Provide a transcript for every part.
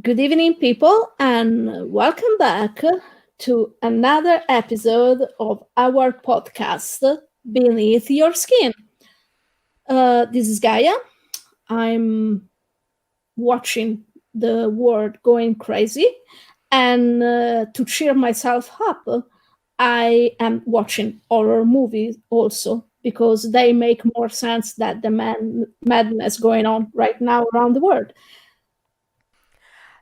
Good evening, people, and welcome back to another episode of our podcast, Beneath Your Skin. This is Gaia. I'm watching the world going crazy, and to cheer myself up, I am watching horror movies also because they make more sense than the madness going on right now around the world.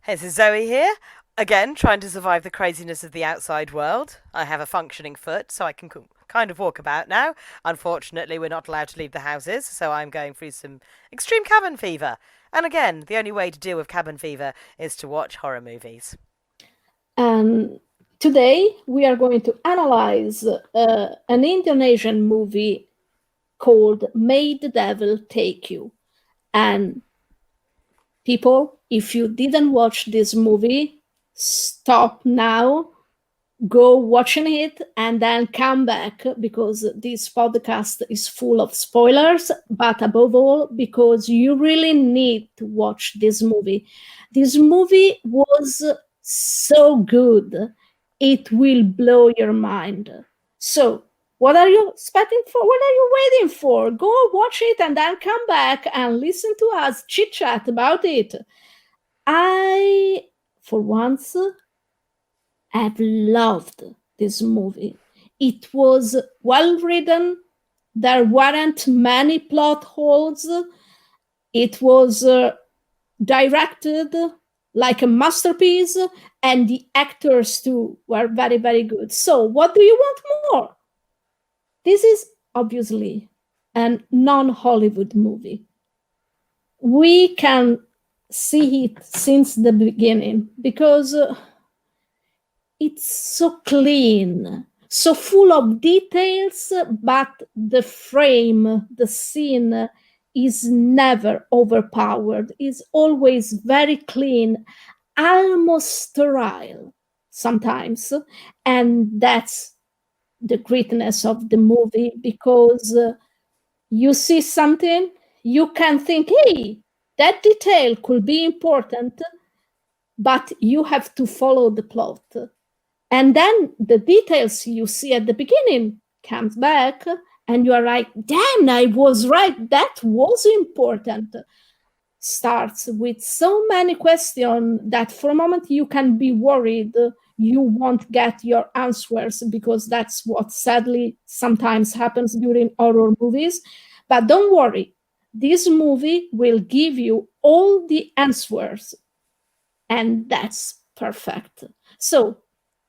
Hey, this is Zoe here. Again, trying to survive the craziness of the outside world. I have a functioning foot, so I can kind of walk about now. Unfortunately, we're not allowed to leave the houses, so I'm going through some extreme cabin fever. And again, the only way to deal with cabin fever is to watch horror movies. And today we are going to analyze an Indonesian movie called May the Devil Take You. And people, if you didn't watch this movie, stop now, go watching it, and then come back because this podcast is full of spoilers, but above all, because you really need to watch this movie. This movie was so good, it will blow your mind. So, what are you expecting for? What are you waiting for? Go watch it and then come back and listen to us chit chat about it. I, for once, have loved this movie. It was well written. There weren't many plot holes. It was directed like a masterpiece, and the actors too were very, very good. So, what do you want more? This is obviously a non-Hollywood movie. We can see it since the beginning because it's so clean, so full of details, but the frame, the scene is never overpowered, is always very clean, almost sterile sometimes. And that's the greatness of the movie because you see something, you can think, hey, that detail could be important, but you have to follow the plot. And then the details you see at the beginning comes back and you are like, damn, I was right. That was important. Starts with so many questions that for a moment you can be worried you won't get your answers because that's what sadly sometimes happens during horror movies. But don't worry, this movie will give you all the answers, and that's perfect. So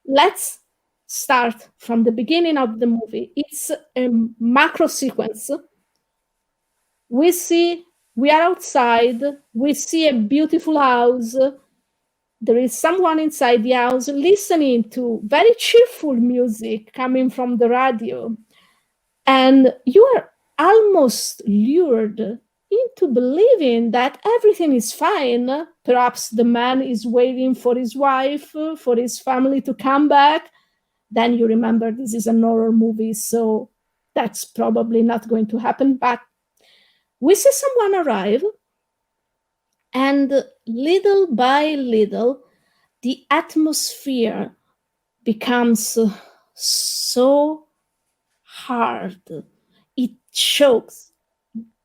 let's start from the beginning of the movie. It's a macro sequence. We are outside, we see a beautiful house. There is someone inside the house listening to very cheerful music coming from the radio. And you are almost lured into believing that everything is fine. Perhaps the man is waiting for his wife, for his family to come back. Then you remember this is an horror movie, so that's probably not going to happen. But we see someone arrive, and little by little, the atmosphere becomes so hard. It chokes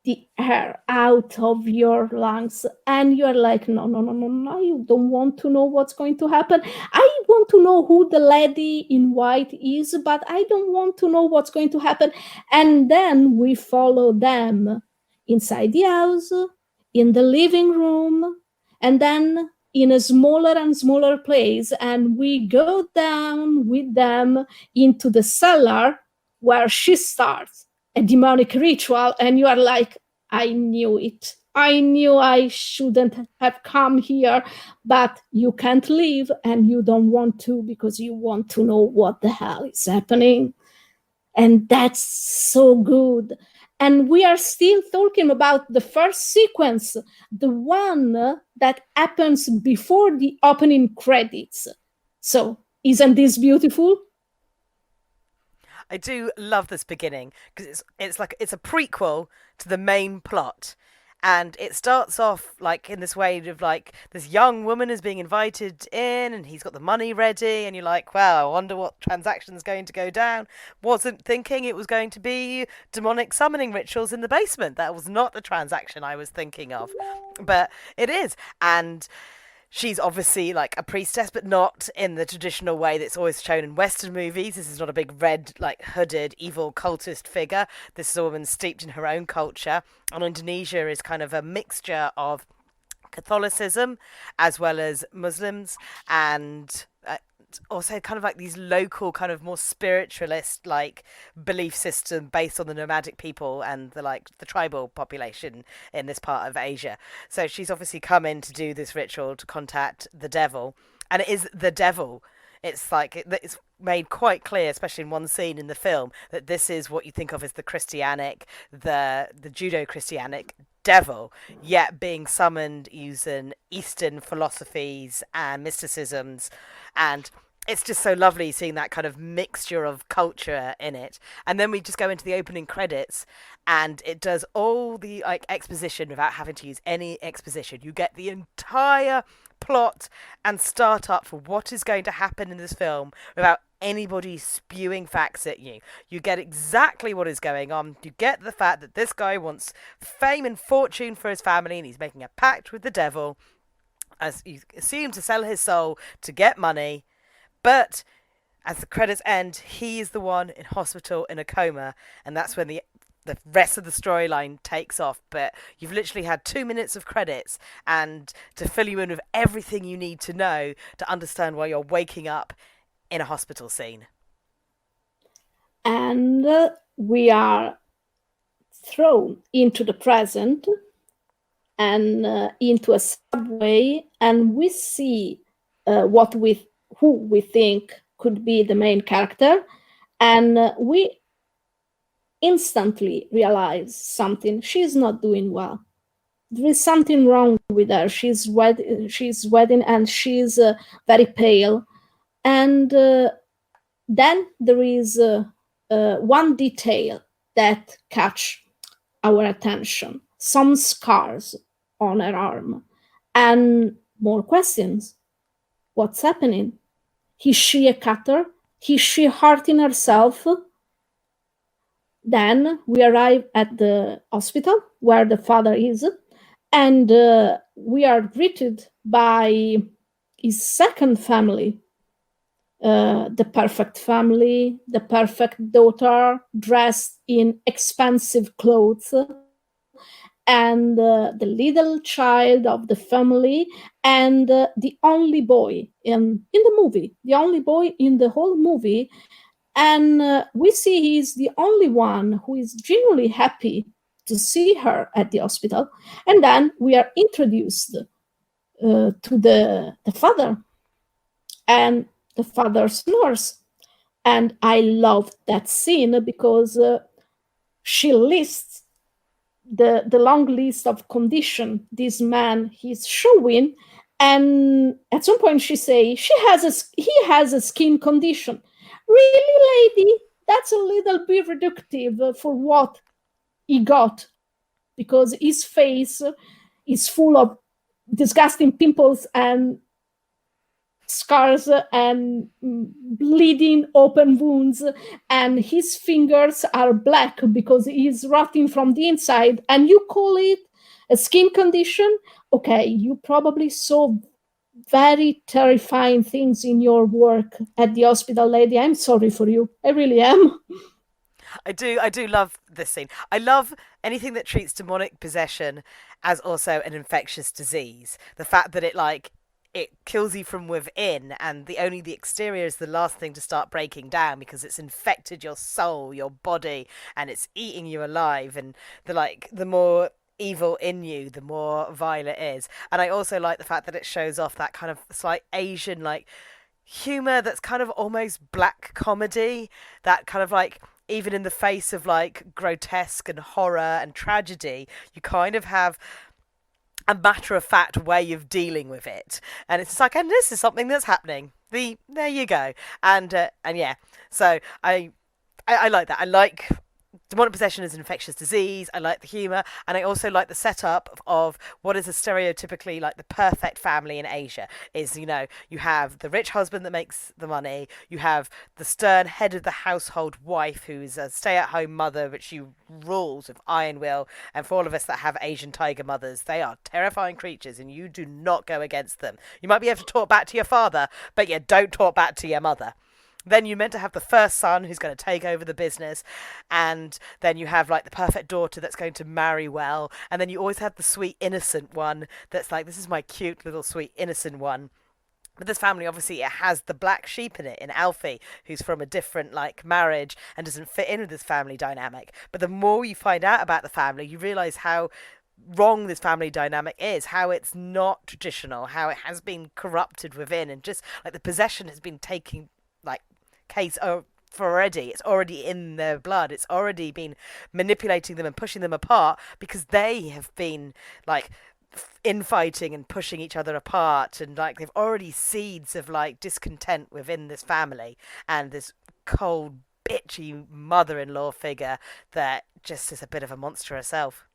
the air out of your lungs, and you're like, no, no, no, no, no, you don't want to know what's going to happen. I want to know who the lady in white is, but I don't want to know what's going to happen. And then we follow them inside the house, in the living room, and then in a smaller and smaller place, and we go down with them into the cellar where she starts a demonic ritual, and you are like, I knew it. I knew I shouldn't have come here, but you can't leave and you don't want to because you want to know what the hell is happening. And that's so good. And we are still talking about the first sequence, the one that happens before the opening credits. So, isn't this beautiful? I do love this beginning because it's a prequel to the main plot. And it starts off like in this way of like this young woman is being invited in and he's got the money ready and you're like, well, I wonder what transaction's going to go down. Wasn't thinking it was going to be demonic summoning rituals in the basement. That was not the transaction I was thinking of. But it is. And she's obviously like a priestess, but not in the traditional way that's always shown in Western movies. This is not a big red, like hooded, evil cultist figure. This is a woman steeped in her own culture. And Indonesia is kind of a mixture of Catholicism as well as Muslims and also kind of like these local kind of more spiritualist like belief system based on the nomadic people and the like the tribal population in this part of Asia. So she's obviously come in to do this ritual to contact the devil, and it is the devil. It's like it's made quite clear, especially in one scene in the film, that this is what you think of as the Christianic, the Judo-Christianic devil, yet being summoned using Eastern philosophies and mysticisms, and it's just so lovely seeing that kind of mixture of culture in it. And then we just go into the opening credits and it does all the like exposition without having to use any exposition. You get the entire plot and start up for what is going to happen in this film without anybody spewing facts at you. You get exactly what is going on. You get the fact that this guy wants fame and fortune for his family and he's making a pact with the devil, as you assume, to sell his soul to get money. But as the credits end, he is the one in hospital in a coma, and that's when the rest of the storyline takes off. But you've literally had 2 minutes of credits, and to fill you in with everything you need to know to understand why you're waking up in a hospital scene. And we are thrown into the present and into a subway, and we see who we think could be the main character, and we instantly realize something. She's not doing well. There is something wrong with her. She's sweating and she's very pale. And then there is one detail that catch our attention: some scars on her arm, and more questions. What's happening? Is she a cutter? Is she hurting herself? Then we arrive at the hospital where the father is, and we are greeted by his second family, the perfect family, the perfect daughter dressed in expensive clothes, and the little child of the family, and the only boy in the movie, the only boy in the whole movie. And we see he's the only one who is genuinely happy to see her at the hospital. And then we are introduced to the father and the father's nurse. And I love that scene because she lists the long list of condition this man is showing, and at some point she say he has a skin condition. Really, lady, that's a little bit reductive for what he got, because his face is full of disgusting pimples and scars and bleeding open wounds, and his fingers are black because he's rotting from the inside, and you call it a skin condition? Okay, you probably saw very terrifying things in your work at the hospital, lady. I'm sorry for you. I really am. I do love this scene. I love anything that treats demonic possession as also an infectious disease. The fact that it kills you from within, and the exterior is the last thing to start breaking down because it's infected your soul, your body, and it's eating you alive. And the more evil in you, the more vile it is. And I also like the fact that it shows off that kind of slight Asian humor that's kind of almost black comedy, that kind of even in the face of grotesque and horror and tragedy, you kind of have a matter of fact way of dealing with it, and it's just and this is something that's happening. There you go, and yeah, so I like that. I like demonic possession is an infectious disease. I like the humor, and I also like the setup of what is a stereotypically like the perfect family in Asia. Is, you have the rich husband that makes the money, you have the stern head of the household wife who's a stay-at-home mother, but she rules with iron will. And for all of us that have Asian tiger mothers, they are terrifying creatures, and you do not go against them. You might be able to talk back to your father, but you don't talk back to your mother. Then you're meant to have the first son who's going to take over the business, and then you have like the perfect daughter that's going to marry well, and then you always have the sweet innocent one that's like, this is my cute little sweet innocent one. But this family, obviously, it has the black sheep in it, in Alfie, who's from a different like marriage and doesn't fit in with this family dynamic. But the more you find out about the family, you realise how wrong this family dynamic is, how it's not traditional, how it has been corrupted within, and just like the possession has been taking like case for already. It's already in their blood. It's already been manipulating them and pushing them apart because they have been like infighting and pushing each other apart, and like they've already seeds of like discontent within this family, and this cold bitchy mother-in-law figure that just is a bit of a monster herself.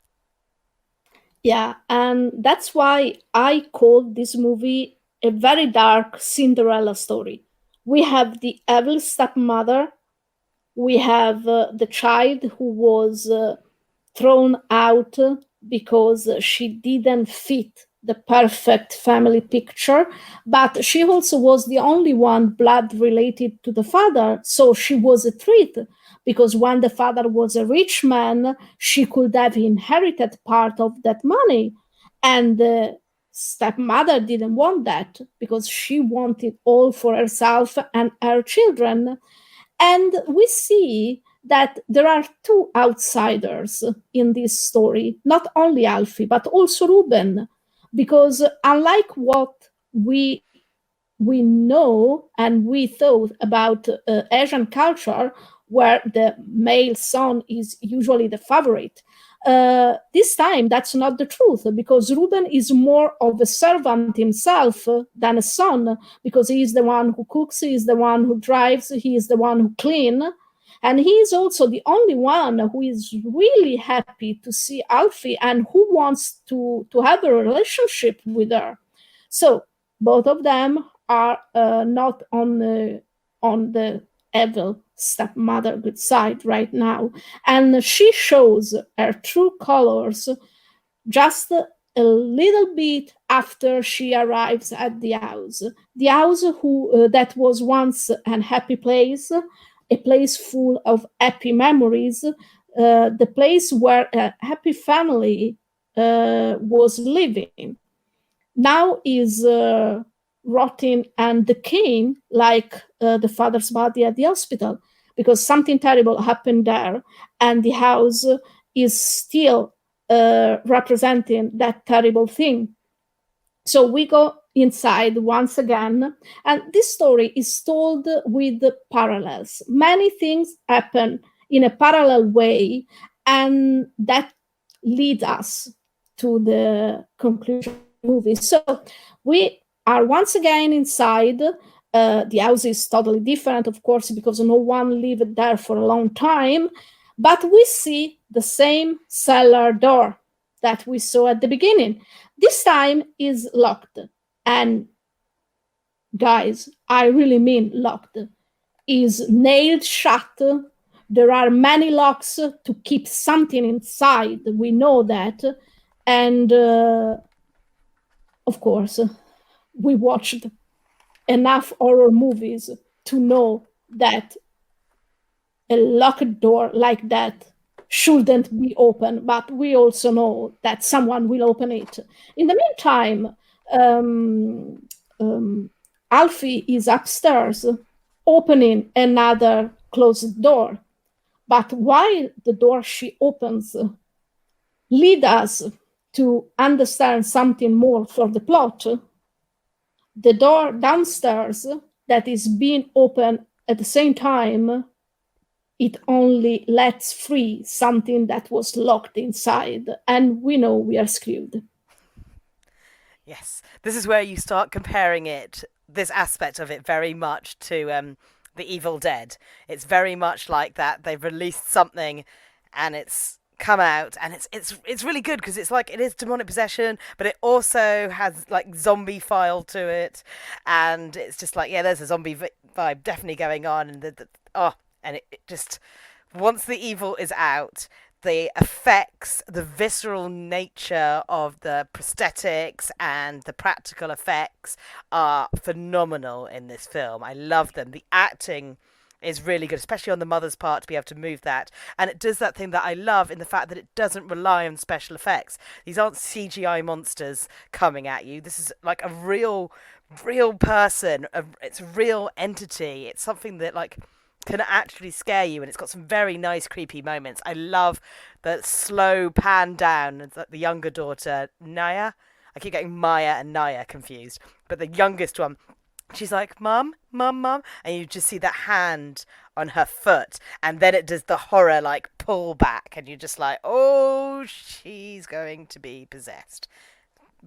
Yeah, and that's why I call this movie a very dark Cinderella story. We have the evil stepmother, we have the child who was thrown out because she didn't fit the perfect family picture, but she also was the only one blood related to the father, so she was a treat because when the father was a rich man, she could have inherited part of that money. And the stepmother didn't want that because she wanted all for herself and her children. And we see that there are two outsiders in this story, not only Alfie, but also Ruben, because unlike what we know and we thought about Asian culture, where the male son is usually the favorite. This time, that's not the truth because Ruben is more of a servant himself than a son because he is the one who cooks, he is the one who drives, he is the one who cleans. And he is also the only one who is really happy to see Alfie and who wants to have a relationship with her. So both of them are not on the evil stepmother good side right now, and she shows her true colors just a little bit after she arrives at the house who that was once an happy place, a place full of happy memories, the place where a happy family was living, now is rotting and decaying like the father's body at the hospital because something terrible happened there, and the house is still representing that terrible thing. So we go inside once again, and this story is told with parallels. Many things happen in a parallel way, and that leads us to the conclusion of the movie. So we are once again inside. The house is totally different, of course, because no one lived there for a long time. But we see the same cellar door that we saw at the beginning. This time is locked. And guys, I really mean locked. Is nailed shut. There are many locks to keep something inside. We know that. And of course, we watched enough horror movies to know that a locked door like that shouldn't be open, but we also know that someone will open it. In the meantime, Alfie is upstairs opening another closed door. But while the door she opens lead us to understand something more for the plot, the door downstairs that is being opened at the same time, it only lets free something that was locked inside, and we know we are screwed. Yes, this is where you start comparing it, this aspect of it, very much to The Evil Dead. It's very much like that. They've released something, and it's come out, and it's really good because it's like it is demonic possession, but it also has like zombie file to it, and it's just like, yeah, there's a zombie vibe definitely going on, and and it just, once the evil is out, the effects, the visceral nature of the prosthetics and the practical effects are phenomenal in this film. I love them. The acting is really good, especially on the mother's part, to be able to move that. And it does that thing that I love in the fact that it doesn't rely on special effects. These aren't CGI monsters coming at you. This is like a real person. It's a real entity. It's something that like can actually scare you, and it's got some very nice creepy moments. I love the slow pan down. The younger daughter, Naya. I keep getting Maya and Naya confused, but the youngest one, she's like, Mum, Mum, Mum. And you just see that hand on her foot. And then it does the horror, like, pull back. And you're just like, oh, she's going to be possessed.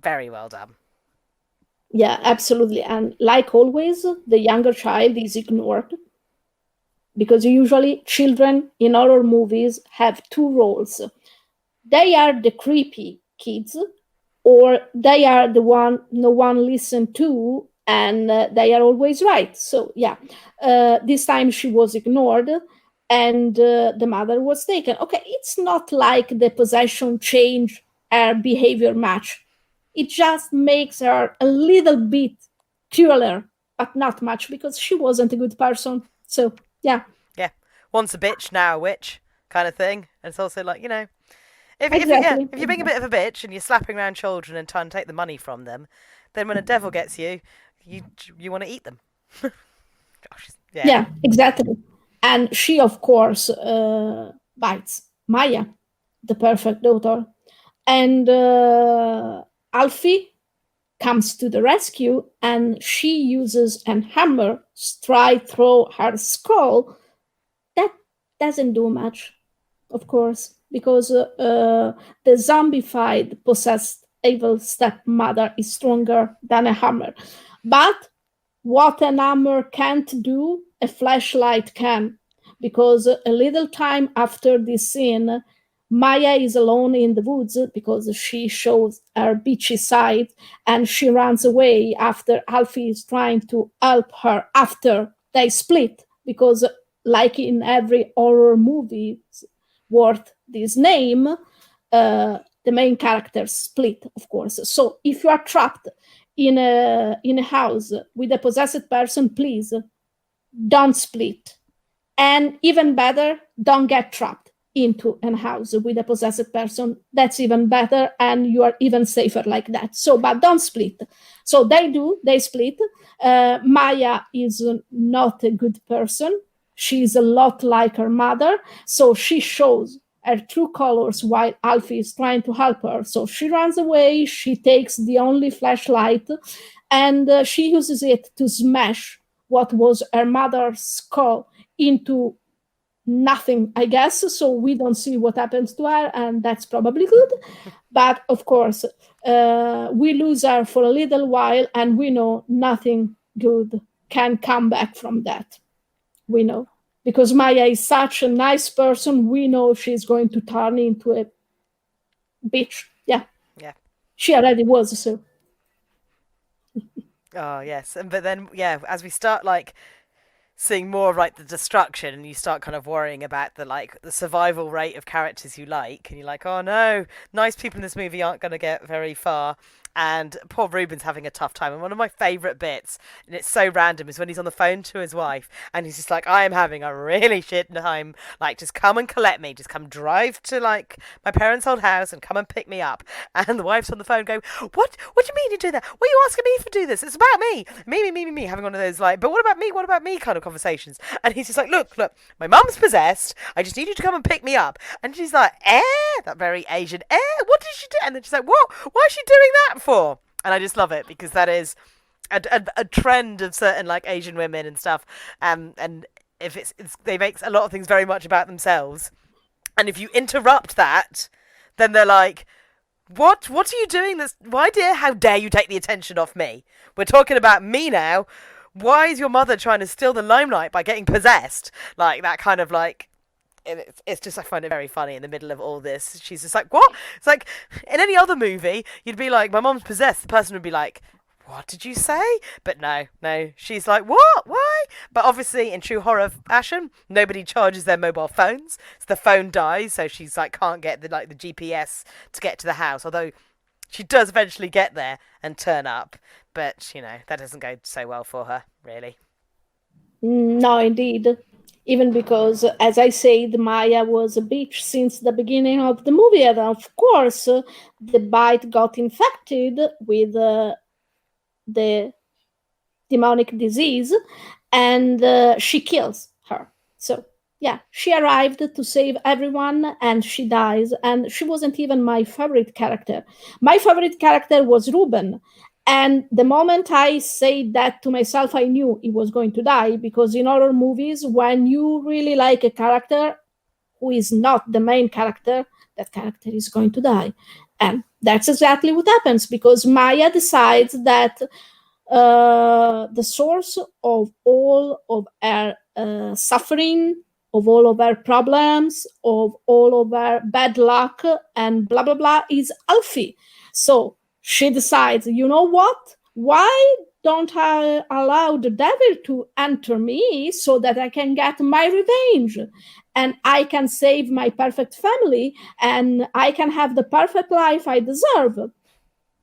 Very well done. Yeah, absolutely. And like always, the younger child is ignored because usually children in horror movies have two roles. They are the creepy kids, or they are the one no one listen to, and they are always right. So yeah, this time she was ignored, and the mother was taken. Okay, it's not like the possession changed her behavior much. It just makes her a little bit crueler, but not much, because she wasn't a good person. So yeah. Yeah. Once a bitch, now a witch kind of thing. And it's also like, Exactly. if you're being a bit of a bitch and you're slapping around children and trying to take the money from them, then when a devil gets you, you want to eat them. Gosh, yeah. Yeah, exactly. And she, of course, bites Maya, the perfect daughter. And Alfie comes to the rescue, and she uses an hammer straight through her skull. That doesn't do much, of course, because the zombified, possessed, evil stepmother is stronger than a hammer. But what an hammer can't do, a flashlight can. Because a little time after this scene, Maya is alone in the woods because she shows her bitchy side, and she runs away after Alfie is trying to help her after they split. Because, like in every horror movie worth this name, the main characters split, of course. So if you are trapped in a house with a possessed person, please don't split. And even better, don't get trapped into a house with a possessed person. That's even better, and you are even safer like that. So, but don't split. So they split. Maya is not a good person. She's a lot like her mother. So she shows her true colors while Alfie is trying to help her. So she runs away, she takes the only flashlight, and she uses it to smash what was her mother's skull into nothing, I guess. So we don't see what happens to her, and that's probably good. But of course, we lose her for a little while, and we know nothing good can come back from that. We know. Because Maya is such a nice person, we know she's going to turn into a bitch. Yeah. Yeah. She already was, so. Oh, yes. But then, yeah, as we start, like, seeing more of like the destruction, and you start kind of worrying about the survival rate of characters you like, and you're like, oh no, nice people in this movie aren't going to get very far. And poor Ruben's having a tough time. And one of my favourite bits, and it's so random, is when he's on the phone to his wife and he's just like, I am having a really shit time. Like, just come and collect me. Just come drive to, like, my parents' old house and come and pick me up. And the wife's on the phone going, What do you mean you do that? What are you asking me for do this? It's about me. Me. Having one of those, like, but what about me? What about me kind of conversations. And he's just like, look, my mum's possessed. I just need you to come and pick me up. And she's like, that very Asian, what did she do? And then she's like, what? Why is she doing that for? And I just love it, because that is a trend of certain, like, Asian women and stuff. And if they make a lot of things very much about themselves. And if you interrupt that, then they're like, what are you doing this? Why, dear, how dare you take the attention off me? We're talking about me now. Why is your mother trying to steal the limelight by getting possessed? Like, that kind of, like, it's just I find it very funny in the middle of all this. She's just like, what? It's like in any other movie, you'd be like, my mom's possessed. The person would be like, what did you say? But no, no, she's like, what? Why? But obviously, in true horror fashion, nobody charges their mobile phones, so the phone dies. So she's like, can't get the GPS to get to the house. Although she does eventually get there and turn up, but that doesn't go so well for her, really. No, indeed. Even because, as I said, Maya was a bitch since the beginning of the movie, and of course, the bite got infected with the demonic disease, and she kills her. So, yeah, she arrived to save everyone, and she dies. And she wasn't even my favorite character. My favorite character was Ruben. And the moment I said that to myself, I knew he was going to die, because in horror movies, when you really like a character who is not the main character, that character is going to die. And that's exactly what happens, because Maya decides that the source of all of our suffering, of all of our problems, of all of our bad luck, and blah, blah, blah, is Alfie. So she decides, you know what? Why don't I allow the devil to enter me so that I can get my revenge? And I can save my perfect family, and I can have the perfect life I deserve.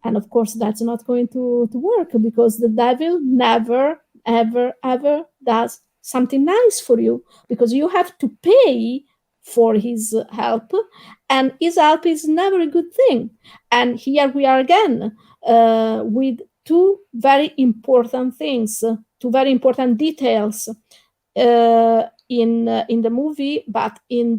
And of course, that's not going to work, because the devil never, ever, ever does something nice for you, because you have to pay for his help, and his help is never a good thing. And here we are again with two very important things, two very important details in the movie, but in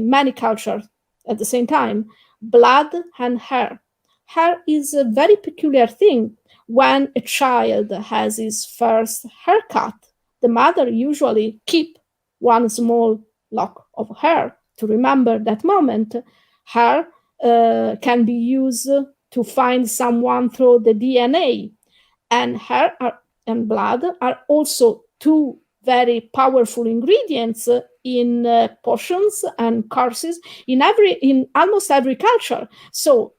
many cultures at the same time: blood and hair. Hair is a very peculiar thing. When a child has his first haircut, the mother usually keep one small lock of hair to remember that moment. Hair can be used to find someone through the DNA, and hair and blood are also two very powerful ingredients in potions and curses in almost every culture. So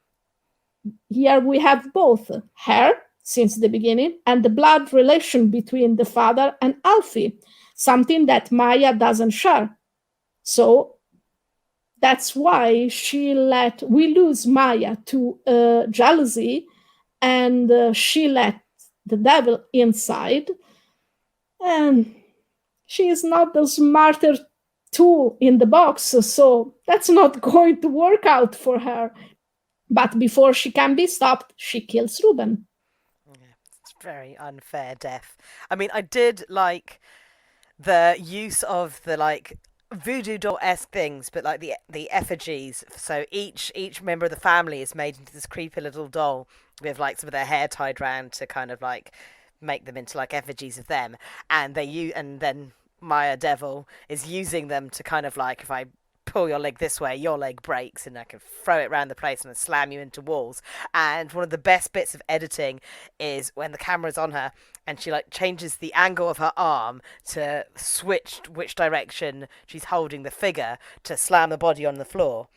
here we have both hair since the beginning and the blood relation between the father and Alfie, something that Maya doesn't share. So that's why we lose Maya to jealousy, and she let the devil inside, and she is not the smarter tool in the box, so that's not going to work out for her. But before she can be stopped, she kills Ruben. Yeah, it's very unfair death. I mean, I did like the use of the like voodoo doll esque things, but like the effigies. So each member of the family is made into this creepy little doll with like some of their hair tied round to kind of like make them into like effigies of them, and and then Maya Devil is using them to kind of like, if I pull your leg this way, your leg breaks, and I can throw it around the place and then slam you into walls. And one of the best bits of editing is when the camera's on her and she like changes the angle of her arm to switch which direction she's holding the figure to slam the body on the floor.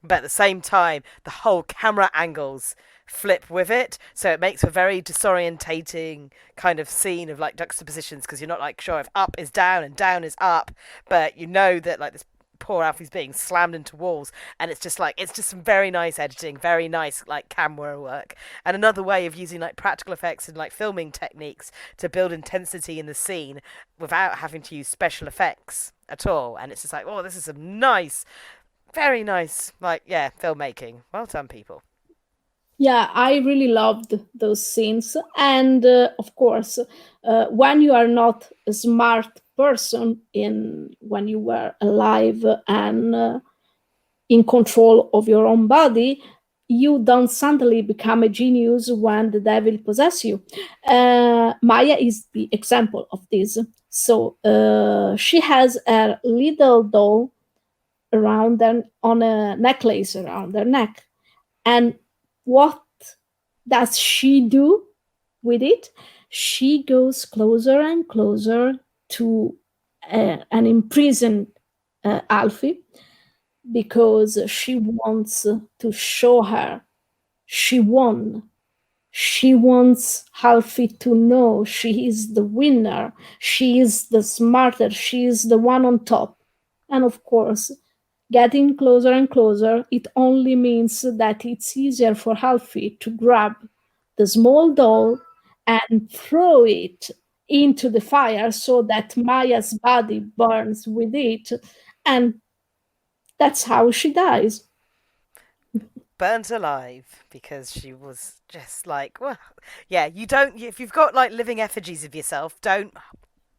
But at the same time, the whole camera angles flip with it, so it makes a very disorientating kind of scene of like juxtapositions, because you're not like sure if up is down and down is up, but you know that like this poor Alfie's being slammed into walls, and it's just some very nice editing, very nice like camera work, and another way of using like practical effects and like filming techniques to build intensity in the scene without having to use special effects at all. And it's just like, oh, this is some nice, very nice, like, yeah, filmmaking. Well done, people. Yeah, I really loved those scenes. And of course, when you are not a smart person when you were alive and in control of your own body, you don't suddenly become a genius when the devil possesses you. Maya is the example of this. So she has a little doll around and on a necklace around her neck. And what does she do with it? She goes closer and closer to an imprisoned Alfie because she wants to show her she won. She wants Alfie to know she is the winner, she is the smarter, she is the one on top. And of course, getting closer and closer, it only means that it's easier for Alfie to grab the small doll and throw it into the fire so that Maya's body burns with it. And that's how she dies. Burnt alive because she was just like, well, yeah, you don't, if you've got like living effigies of yourself, don't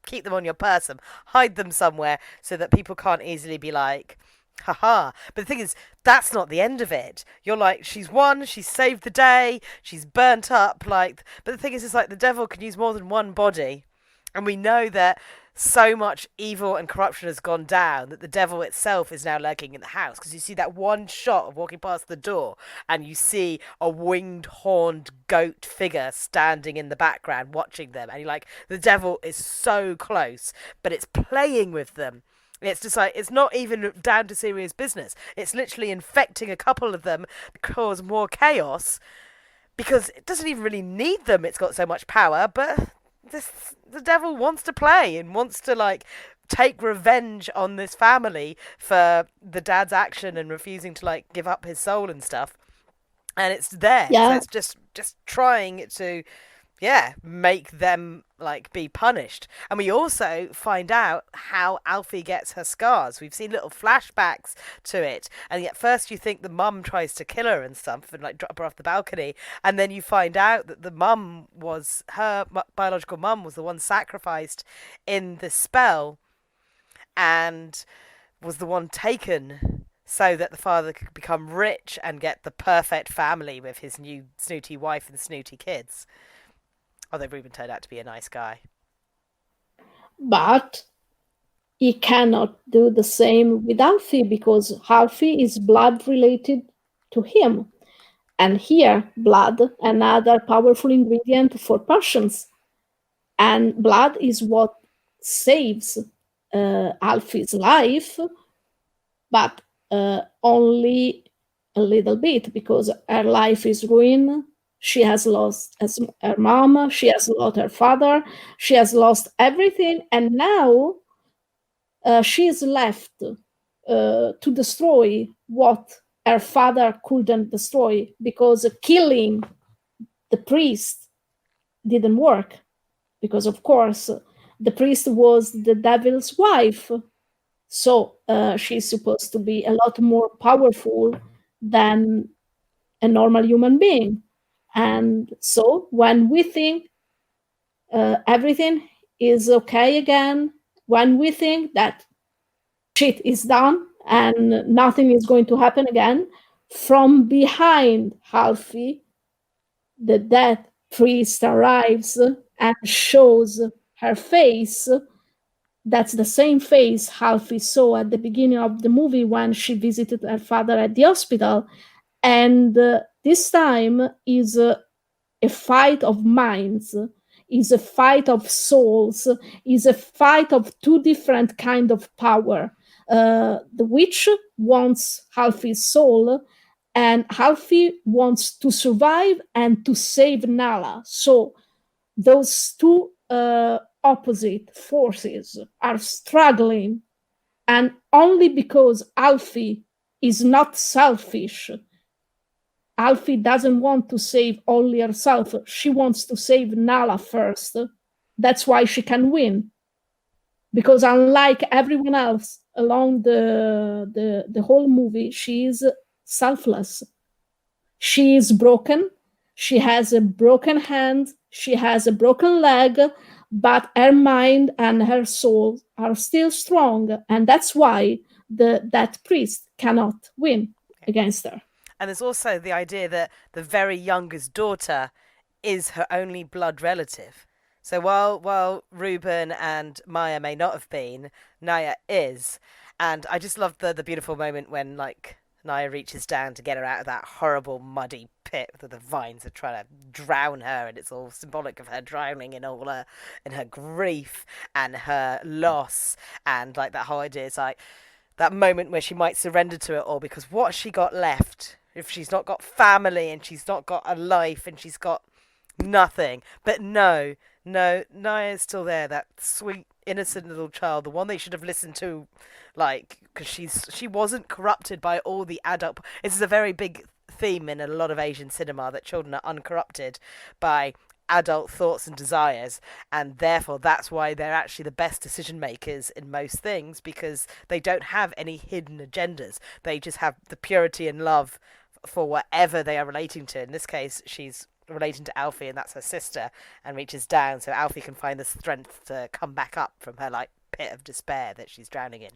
keep them on your person, hide them somewhere so that people can't easily be like, haha. But the thing is, that's not the end of it. You're like, she's won, she's saved the day, she's burnt up, like, but the thing is, it's like the devil can use more than one body. And we know that so much evil and corruption has gone down that the devil itself is now lurking in the house. Because you see that one shot of walking past the door, and you see a winged, horned goat figure standing in the background watching them. And you're like, the devil is so close, but it's playing with them. It's just like, it's not even down to serious business. It's literally infecting a couple of them to cause more chaos because it doesn't even really need them. It's got so much power, but the devil wants to play and wants to like take revenge on this family for the dad's action and refusing to like give up his soul and stuff. And it's there, so Yeah, it's just trying to, yeah, make them like be punished. And we also find out how Alfie gets her scars. We've seen little flashbacks to it, and at first you think the mum tries to kill her and stuff and like drop her off the balcony, and then you find out that the mum was her biological mum was the one sacrificed in the spell and was the one taken so that the father could become rich and get the perfect family with his new snooty wife and snooty kids. Although Reuben turned out to be a nice guy. but he cannot do the same with Alfie because Alfie is blood related to him. And here, blood, another powerful ingredient for passions. And blood is what saves Alfie's life, but only a little bit because her life is ruined. She has lost her mom, she has lost her father, she has lost everything, and now she is left to destroy what her father couldn't destroy because killing the priest didn't work. Because, of course, the priest was the devil's wife. So she's supposed to be a lot more powerful than a normal human being. And so when we think everything is okay again, when we think that shit is done and nothing is going to happen again, from behind Halfie, the dead priest arrives and shows her face. That's the same face Halfie saw at the beginning of the movie when she visited her father at the hospital. And this time is a fight of minds, is a fight of souls, is a fight of two different kind of power. The witch wants Halfie's soul, and Halfie wants to survive and to save Nala. So those two opposite forces are struggling, and only because Alfie is not selfish. Alfie doesn't want to save only herself. She wants to save Nala first. That's why she can win. Because unlike everyone else along the whole movie, she is selfless. She is broken. She has a broken hand. She has a broken leg, but her mind and her soul are still strong. And that's why that priest cannot win against her. And there's also the idea that the very youngest daughter is her only blood relative. So while Reuben and Maya may not have been, Naya is. And I just love the beautiful moment when like Naya reaches down to get her out of that horrible muddy pit that the vines are trying to drown her, and it's all symbolic of her drowning in all her grief and her loss, and like that whole idea is like that moment where she might surrender to it all, because what's she got left if she's not got family and she's not got a life and she's got nothing? But no, no, Naya's still there, that sweet innocent little child, the one they should have listened to, like, because she wasn't corrupted by all the adult. This is a very big theme in a lot of Asian cinema, that children are uncorrupted by adult thoughts and desires, and therefore that's why they're actually the best decision makers in most things, because they don't have any hidden agendas. They just have the purity and love for whatever they are relating to. In this case, she's relating to Alfie, and that's her sister, and reaches down so Alfie can find the strength to come back up from her like pit of despair that she's drowning in.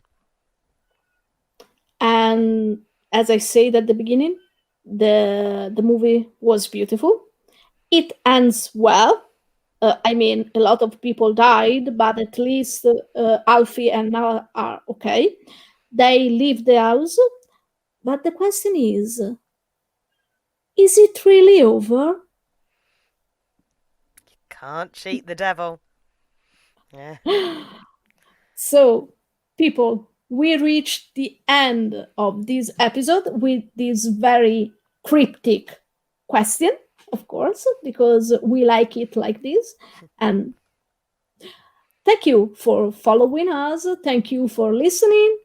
And as I said at the beginning, the movie was beautiful. It ends well. I mean, a lot of people died, but at least Alfie and Nala are okay. They leave the house, but the question is it really over? Can't cheat the devil. Yeah. So, people, we reached the end of this episode with this very cryptic question, of course, because we like it like this. And thank you for following us. Thank you for listening.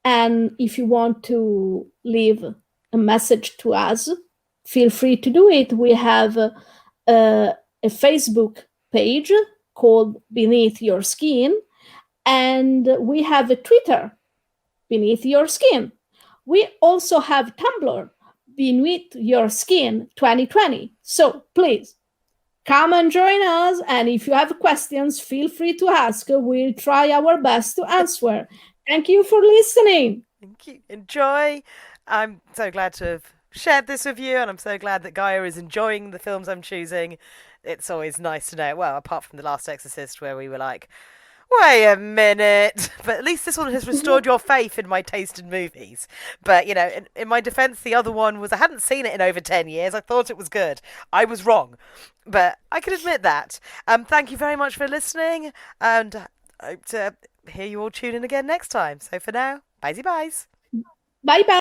And if you want to leave a message to us, feel free to do it. We have a Facebook page called Beneath Your Skin, and we have a Twitter, Beneath Your Skin. We also have Tumblr, Beneath Your Skin 2020. So please come and join us. And if you have questions, feel free to ask. We'll try our best to answer. Thank you for listening. Thank you. Enjoy. I'm so glad to have shared this with you, and I'm so glad that Gaia is enjoying the films I'm choosing. It's always nice to know. Well, apart from The Last Exorcist, where we were like, wait a minute. But at least this one has restored your faith in my taste in movies. But, you know, in my defense, the other one was I hadn't seen it in over 10 years. I thought it was good. I was wrong. But I can admit that. Thank you very much for listening, and I hope to hear you all tune in again next time. So for now, byes. Bye bye.